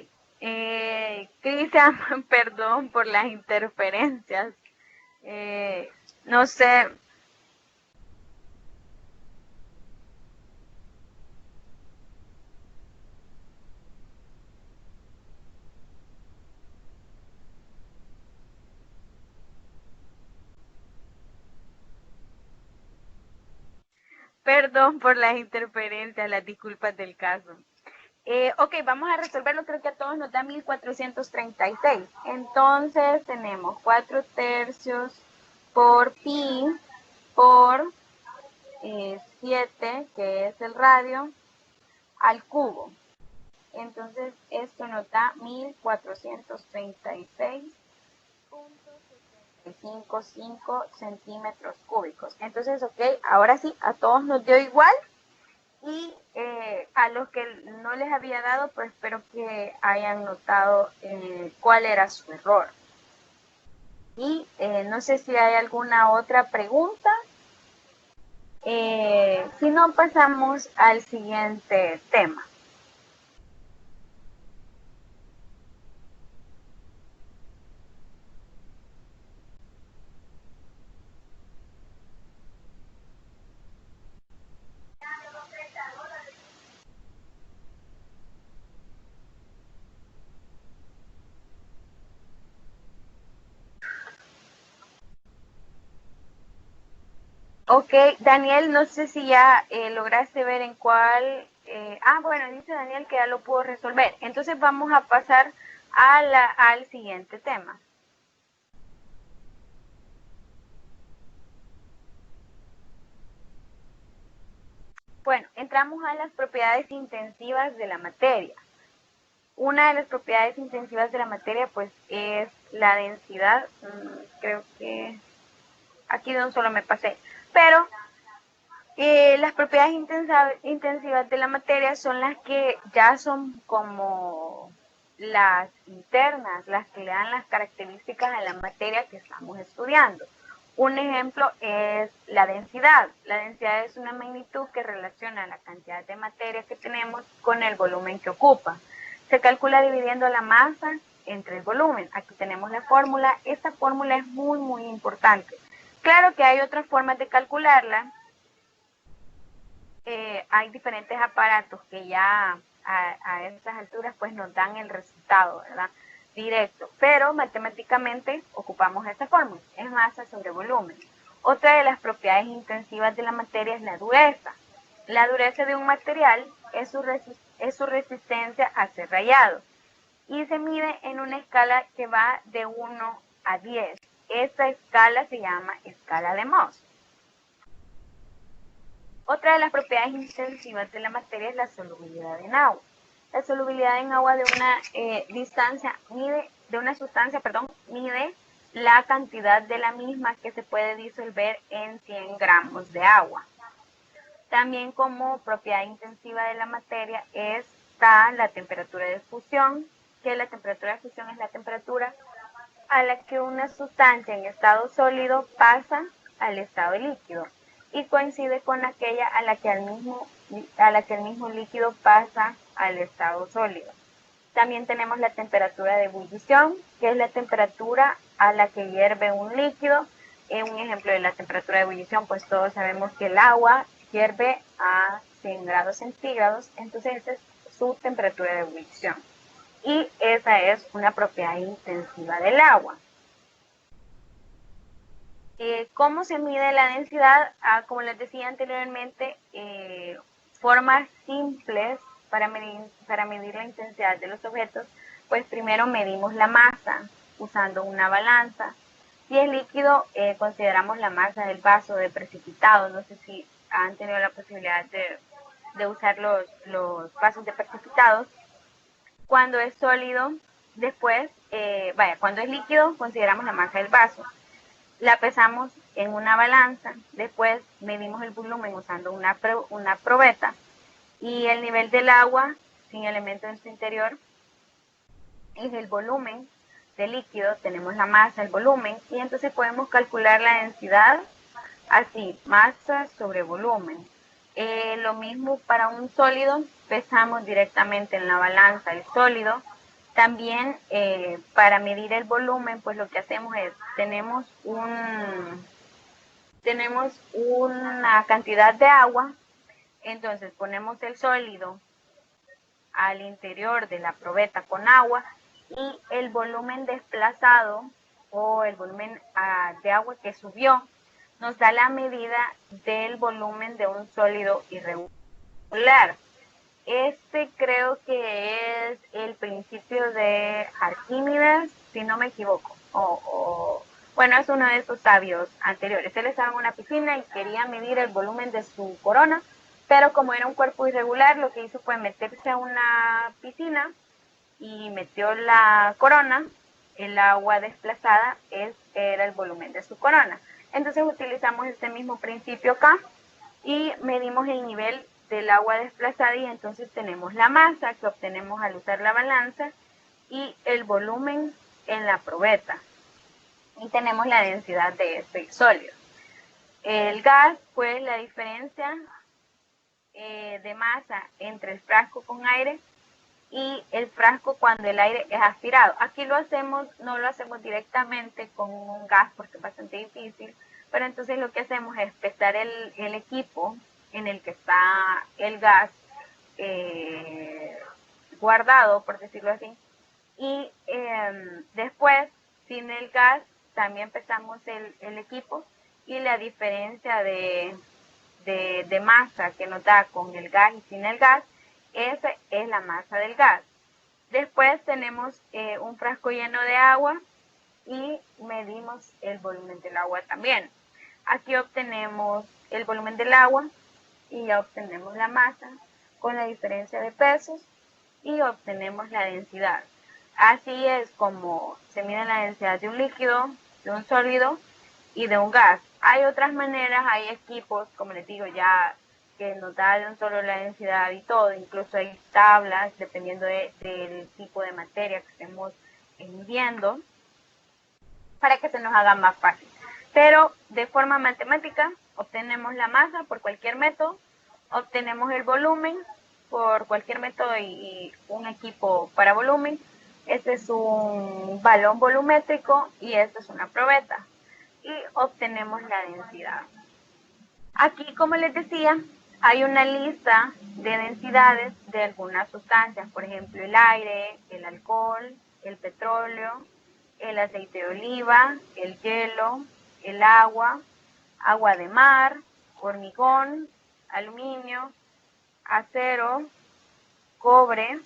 Cristian, perdón por las interferencias. No sé. Perdón por las interferencias, las disculpas del caso. Ok, vamos a resolverlo. Creo que a todos nos da 1436. Entonces tenemos 4/3 por pi por 7, que es el radio, al cubo. Entonces esto nos da 1436.75. 5 centímetros cúbicos. Entonces, ok, ahora sí, a todos nos dio igual. Y a los que no les había dado, pues espero que hayan notado cuál era su error. Y no sé si hay alguna otra pregunta. Si no, pasamos al siguiente tema. Ok, Daniel, no sé si ya lograste ver en cuál... bueno, dice Daniel que ya lo pudo resolver. Entonces vamos a pasar al siguiente tema. Bueno, entramos a las propiedades intensivas de la materia. Una de las propiedades intensivas de la materia, pues, es la densidad. Creo que aquí de un solo me pasé. Pero las propiedades intensivas de la materia son las que ya son como las internas, las que le dan las características a la materia que estamos estudiando. Un ejemplo es la densidad. La densidad es una magnitud que relaciona la cantidad de materia que tenemos con el volumen que ocupa. Se calcula dividiendo la masa entre el volumen. Aquí tenemos la fórmula. Esta fórmula es muy, muy importante. Claro que hay otras formas de calcularla. Hay diferentes aparatos que ya a estas alturas pues nos dan el resultado, ¿verdad? Directo, pero matemáticamente ocupamos esta fórmula, es masa sobre volumen. Otra de las propiedades intensivas de la materia es la dureza. La dureza de un material es su resistencia a ser rayado y se mide en una escala que va de 1 a 10. Esta escala se llama escala de Mohs. Otra de las propiedades intensivas de la materia es la solubilidad en agua. La solubilidad en agua de una sustancia mide la cantidad de la misma que se puede disolver en 100 gramos de agua. También como propiedad intensiva de la materia está la temperatura de fusión, que la temperatura de fusión es la temperatura a la que una sustancia en estado sólido pasa al estado líquido y coincide con aquella a la que el mismo líquido pasa al estado sólido. También tenemos la temperatura de ebullición, que es la temperatura a la que hierve un líquido. Un ejemplo de la temperatura de ebullición, pues todos sabemos que el agua hierve a 100 grados centígrados, entonces esa es su temperatura de ebullición. Y esa es una propiedad intensiva del agua. ¿Cómo se mide la densidad? Como les decía anteriormente, formas simples para medir la intensidad de los objetos, pues primero medimos la masa usando una balanza. Si es líquido, consideramos la masa del vaso de precipitado. No sé si han tenido la posibilidad de usar los vasos de precipitados. Cuando es sólido, cuando es líquido, consideramos la masa del vaso. La pesamos en una balanza, después medimos el volumen usando una probeta y el nivel del agua sin elemento en su interior es el volumen del líquido, tenemos la masa, el volumen y entonces podemos calcular la densidad así, masa sobre volumen. Lo mismo para un sólido, pesamos directamente en la balanza el sólido. También para medir el volumen, pues lo que hacemos es, tenemos una cantidad de agua, entonces ponemos el sólido al interior de la probeta con agua y el volumen desplazado o el volumen de agua que subió nos da la medida del volumen de un sólido irregular. Este creo que es el principio de Arquímedes, si no me equivoco. Bueno, es uno de esos sabios anteriores. Él estaba en una piscina y quería medir el volumen de su corona, pero como era un cuerpo irregular, lo que hizo fue meterse a una piscina y metió la corona el agua desplazada era el volumen de su corona. Entonces utilizamos este mismo principio acá y medimos el nivel del agua desplazada y entonces tenemos la masa que obtenemos al usar la balanza y el volumen en la probeta. Y tenemos la densidad de este sólido. El gas, pues la diferencia de masa entre el frasco con aire y el frasco cuando el aire es aspirado. Aquí no lo hacemos directamente con un gas porque es bastante difícil, pero entonces lo que hacemos es pesar el equipo en el que está el gas guardado, por decirlo así, y después, sin el gas, también pesamos el equipo y la diferencia de masa que nos da con el gas y sin el gas, esa es la masa del gas. Después tenemos un frasco lleno de agua y medimos el volumen del agua también. Aquí obtenemos el volumen del agua y ya obtenemos la masa con la diferencia de pesos y obtenemos la densidad. Así es como se mide la densidad de un líquido, de un sólido y de un gas. Hay otras maneras, hay equipos, como les digo, ya que nos da de un solo la densidad y todo, incluso hay tablas dependiendo del tipo de materia que estemos midiendo para que se nos haga más fácil. Pero de forma matemática obtenemos la masa por cualquier método, obtenemos el volumen por cualquier método y un equipo para volumen. Este es un balón volumétrico y esta es una probeta. Y obtenemos la densidad. Aquí, como les decía, hay una lista de densidades de algunas sustancias, por ejemplo, el aire, el alcohol, el petróleo, el aceite de oliva, el hielo, el agua, agua de mar, hormigón, aluminio, acero, cobre,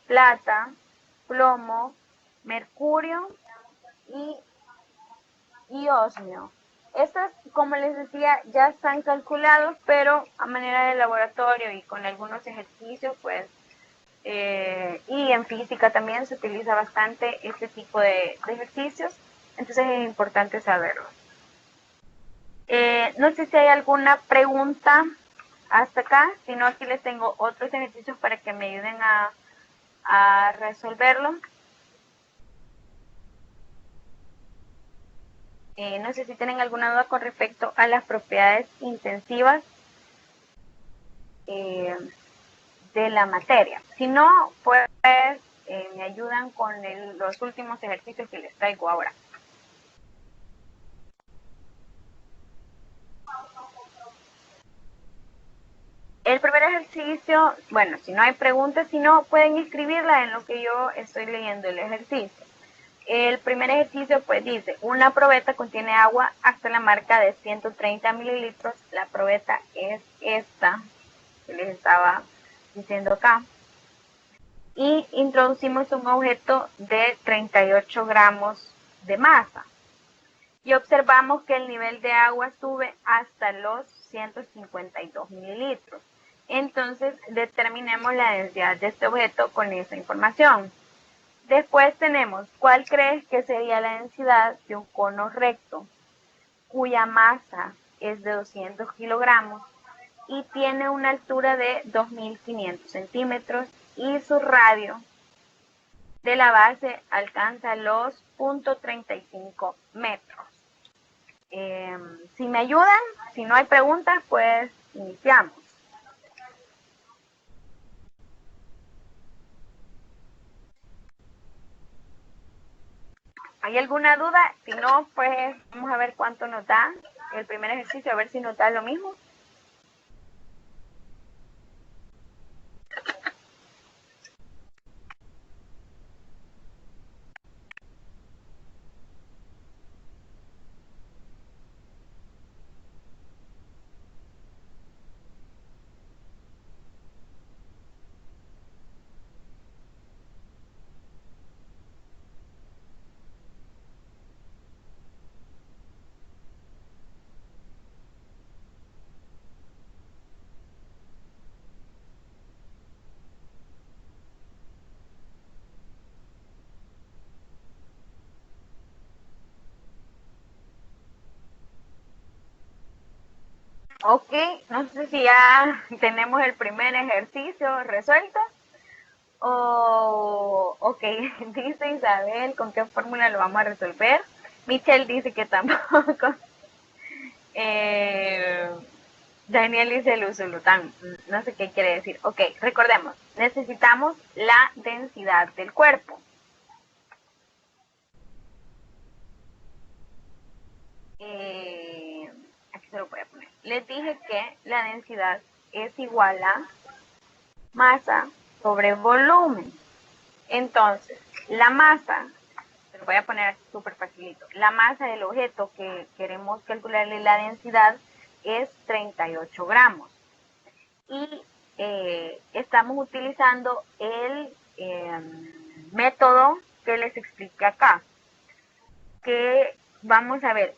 plata, plomo, mercurio y osmio. Estos, como les decía, ya están calculados, pero a manera de laboratorio y con algunos ejercicios, pues, y en física también se utiliza bastante este tipo de ejercicios, entonces es importante saberlo. No sé si hay alguna pregunta hasta acá, si no aquí les tengo otros ejercicios para que me ayuden a resolverlo. No sé si tienen alguna duda con respecto a las propiedades intensivas de la materia. Si no, pues me ayudan con los últimos ejercicios que les traigo ahora. El primer ejercicio, bueno, si no hay preguntas, si no, pueden escribirla en lo que yo estoy leyendo el ejercicio. El primer ejercicio pues dice, una probeta contiene agua hasta la marca de 130 mililitros. La probeta es esta que les estaba diciendo acá. Y introducimos un objeto de 38 gramos de masa. Y observamos que el nivel de agua sube hasta los 152 mililitros. Entonces determinemos la densidad de este objeto con esa información. Después tenemos, ¿cuál crees que sería la densidad de un cono recto cuya masa es de 200 kilogramos y tiene una altura de 2.500 centímetros y su radio de la base alcanza los 0.35 metros? Si me ayudan, si no hay preguntas, pues iniciamos. ¿Hay alguna duda? Si no, pues vamos a ver cuánto nos da el primer ejercicio, a ver si nos da lo mismo. Ok, no sé si ya tenemos el primer ejercicio resuelto. Ok, dice Isabel, ¿con qué fórmula lo vamos a resolver? Michelle dice que tampoco. Eh, Daniel dice el usulután. No sé qué quiere decir. Ok, recordemos. Necesitamos la densidad del cuerpo. Aquí se lo voy a poner. Les dije que la densidad es igual a masa sobre volumen. Entonces, la masa, se lo voy a poner súper facilito, la masa del objeto que queremos calcularle la densidad es 38 gramos. Y estamos utilizando el método que les expliqué acá, que vamos a ver,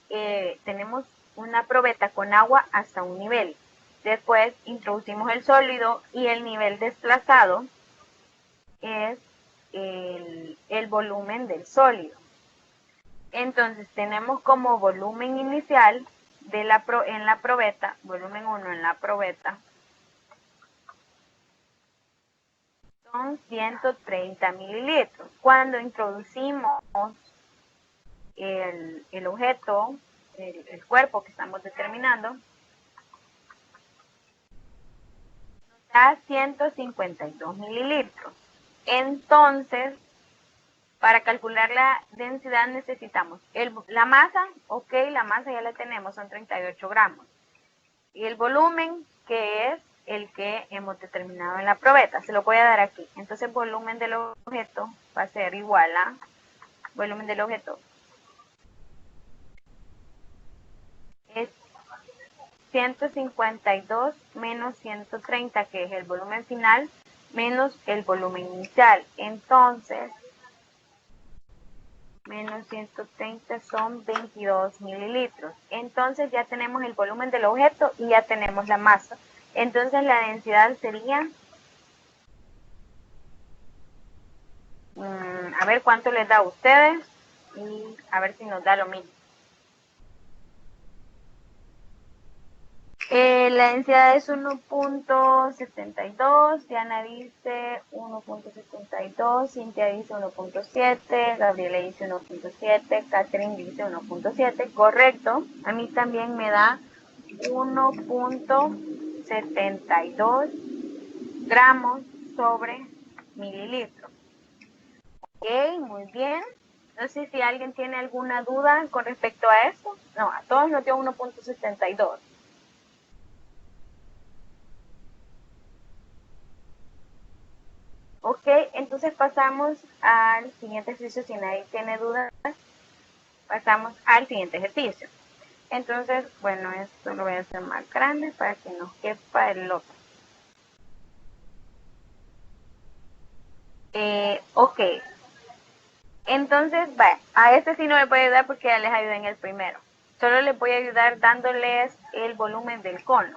tenemos una probeta con agua hasta un nivel. Después introducimos el sólido y el nivel desplazado es el volumen del sólido. Entonces tenemos como volumen inicial en la probeta, volumen 1 en la probeta, son 130 mililitros. Cuando introducimos el objeto, el cuerpo que estamos determinando, da 152 mililitros. Entonces, para calcular la densidad necesitamos la masa, ok, la masa ya la tenemos, son 38 gramos. Y el volumen, que es el que hemos determinado en la probeta, se lo voy a dar aquí. Entonces el volumen del objeto va a ser igual a volumen del objeto es 152 menos 130, que es el volumen final, menos el volumen inicial. Entonces, menos 130 son 22 mililitros. Entonces ya tenemos el volumen del objeto y ya tenemos la masa. Entonces la densidad sería, a ver cuánto les da a ustedes y a ver si nos da lo mismo. La densidad es 1.72, Diana dice 1.72, Cintia dice 1.7, Gabriela dice 1.7, Catherine dice 1.7, correcto. A mí también me da 1.72 gramos sobre mililitro. Ok, muy bien. No sé si alguien tiene alguna duda con respecto a eso. No, a todos nos dio 1.72. Ok, entonces pasamos al siguiente ejercicio. Si nadie tiene dudas, pasamos al siguiente ejercicio. Entonces, bueno, esto lo voy a hacer más grande para que nos quepa el otro. Ok, entonces, a este sí no les voy a ayudar porque ya les ayudé en el primero. Solo les voy a ayudar dándoles el volumen del cono.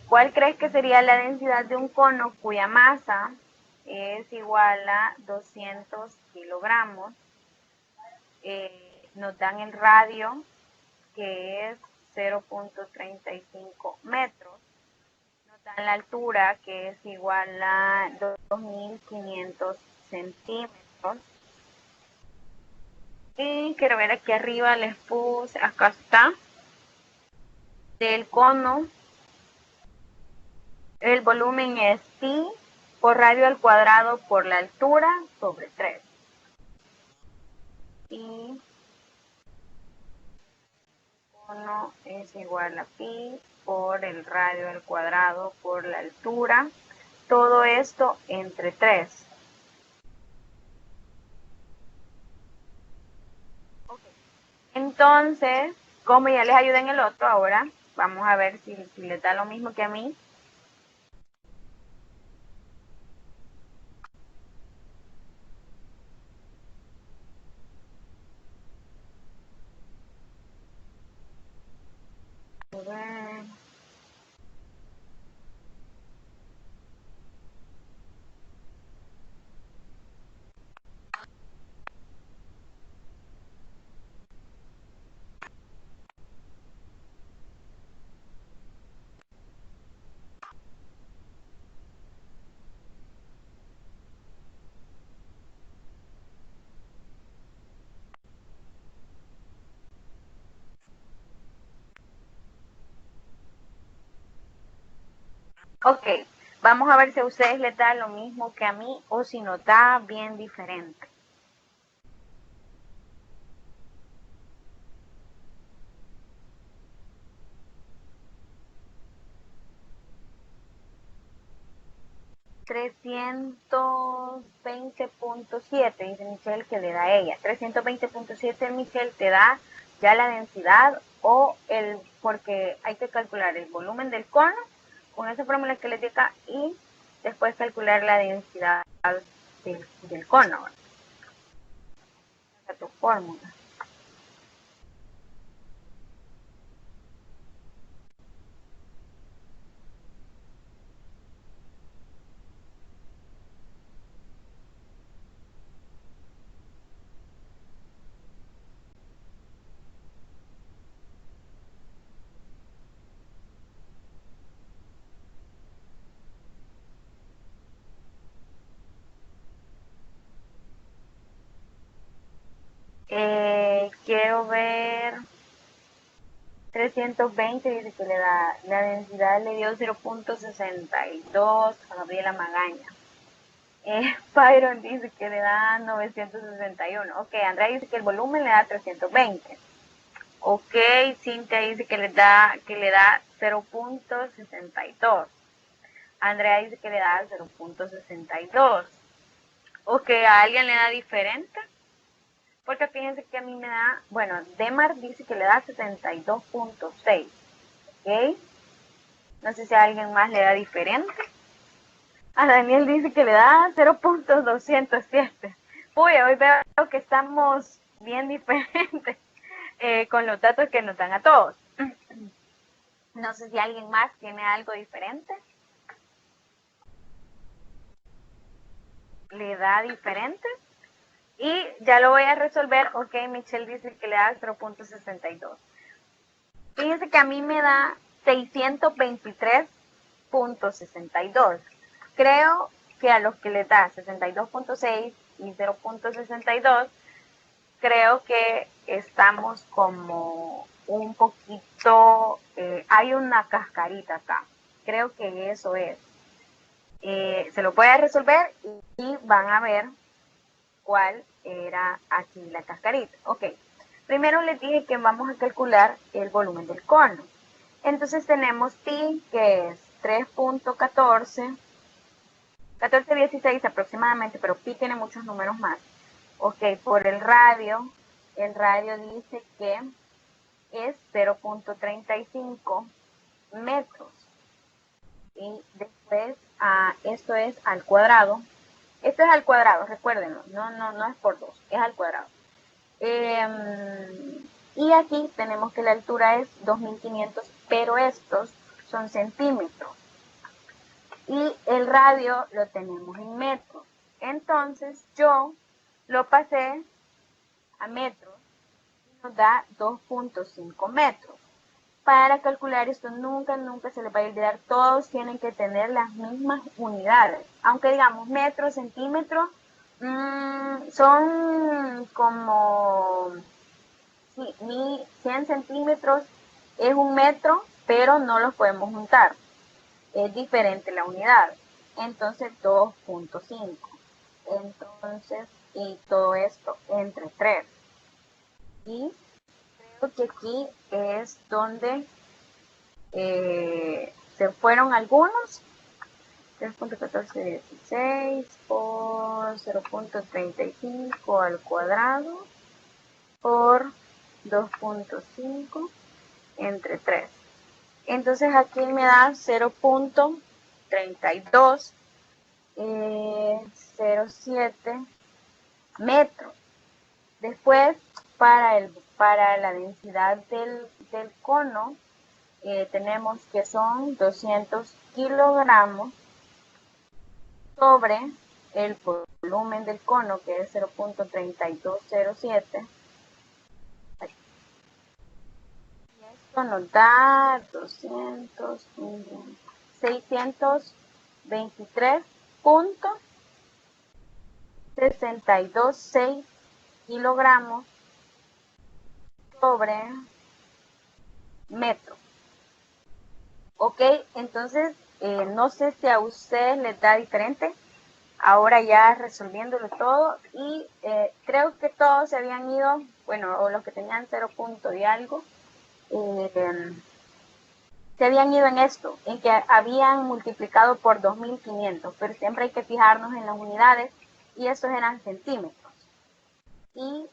¿Cuál crees que sería la densidad de un cono cuya masa es igual a 200 kilogramos? Nos dan el radio, que es 0.35 metros. Nos dan la altura, que es igual a 2.500 centímetros. Y quiero ver aquí arriba, les puse, acá está, del cono. El volumen es pi por radio al cuadrado por la altura sobre 3. Y cono es igual a pi por el radio al cuadrado por la altura. Todo esto entre 3. Okay. Entonces, como ya les ayudé en el otro, ahora vamos a ver si les da lo mismo que a mí. A ver. Ok, vamos a ver si a ustedes les da lo mismo que a mí o si nos da bien diferente. ...320.7 dice Michelle que le da a ella. 320.7 Michelle te da ya la densidad o el, porque hay que calcular el volumen del cono con esa fórmula que les di acá y después calcular la densidad del cono. Tu fórmula. Quiero ver 320, dice que le da, la densidad le dio 0.62 a Gabriela Magaña. Byron dice que le da 961. Ok, Andrea dice que el volumen le da 320. Ok, Cintia dice que le da 0.62. Andrea dice que le da 0.62. Ok, ¿a alguien le da diferente? Porque fíjense que a mí me da, bueno, Demar dice que le da 72.6. ¿Ok? No sé si a alguien más le da diferente. A Daniel dice que le da 0.207. Uy, hoy veo que estamos bien diferentes con los datos que nos dan a todos. No sé si alguien más tiene algo diferente. Le da diferente. Y ya lo voy a resolver. Ok, Michelle dice que le da 0.62. Fíjense que a mí me da 623.62. Creo que a los que les da 62.6 y 0.62, creo que estamos como un poquito, hay una cascarita acá. Creo que eso es. Se lo voy a resolver y van a ver cuál era aquí la cascarita. Ok, primero les dije que vamos a calcular el volumen del cono. Entonces tenemos pi, que es 3.14, 1416 aproximadamente, pero pi tiene muchos números más. Ok, por el radio dice que es 0.35 metros. Y después, esto es al cuadrado. Esto es al cuadrado, recuérdenlo, no es por 2, es al cuadrado. Y aquí tenemos que la altura es 2500, pero estos son centímetros. Y el radio lo tenemos en metros. Entonces yo lo pasé a metros y nos da 2.5 metros. Para calcular esto nunca se les va a olvidar, todos tienen que tener las mismas unidades. Aunque digamos metro, centímetro, son como, sí, 100 centímetros es un metro, pero no los podemos juntar. Es diferente la unidad. Entonces 2.5. Entonces, y todo esto entre 3. Y creo que aquí es donde se fueron algunos. 3.1416 por 0.35 al cuadrado por 2.5 entre 3. Entonces aquí me da 0.3207 metros. Después, para la densidad del cono, tenemos que son 200 kilogramos sobre el volumen del cono, que es 0.3207. Y esto nos da 623.626 kilogramos sobre metro. Ok, entonces No sé si a ustedes les da diferente, ahora ya resolviéndolo todo, y creo que todos se habían ido, bueno, o los que tenían 0 punto y algo, se habían ido en esto, en que habían multiplicado por 2500, pero siempre hay que fijarnos en las unidades, y estos eran centímetros. Y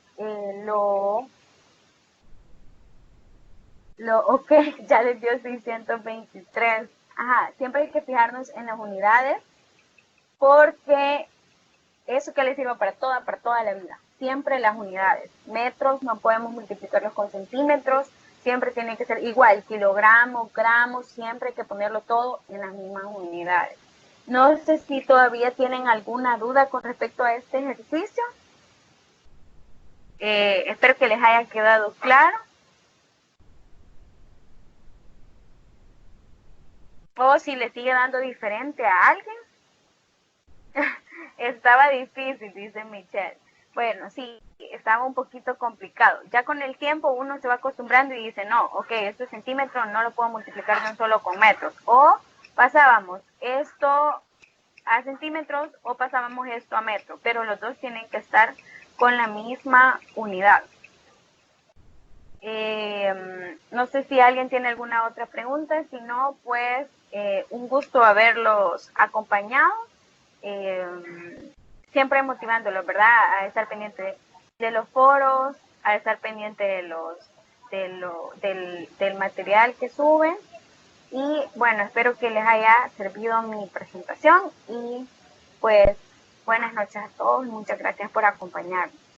ok, ya les dio 623. Ajá, siempre hay que fijarnos en las unidades, porque eso que les sirva para toda la vida. Siempre las unidades. Metros no podemos multiplicarlos con centímetros, siempre tiene que ser igual, kilogramos, gramos, siempre hay que ponerlo todo en las mismas unidades. No sé si todavía tienen alguna duda con respecto a este ejercicio. Espero que les haya quedado claro. O si le sigue dando diferente a alguien. Estaba difícil, dice Michelle. Bueno, sí, estaba un poquito complicado. Ya con el tiempo uno se va acostumbrando y dice, no, ok, este centímetro no lo puedo multiplicar no solo con metros. O pasábamos esto a centímetros o pasábamos esto a metros, pero los dos tienen que estar con la misma unidad. No sé si alguien tiene alguna otra pregunta, si no, pues un gusto haberlos acompañado. Siempre motivándolos, ¿verdad? A estar pendiente de los foros, a estar pendiente del material que suben. Y bueno, espero que les haya servido mi presentación y pues buenas noches a todos y muchas gracias por acompañarnos.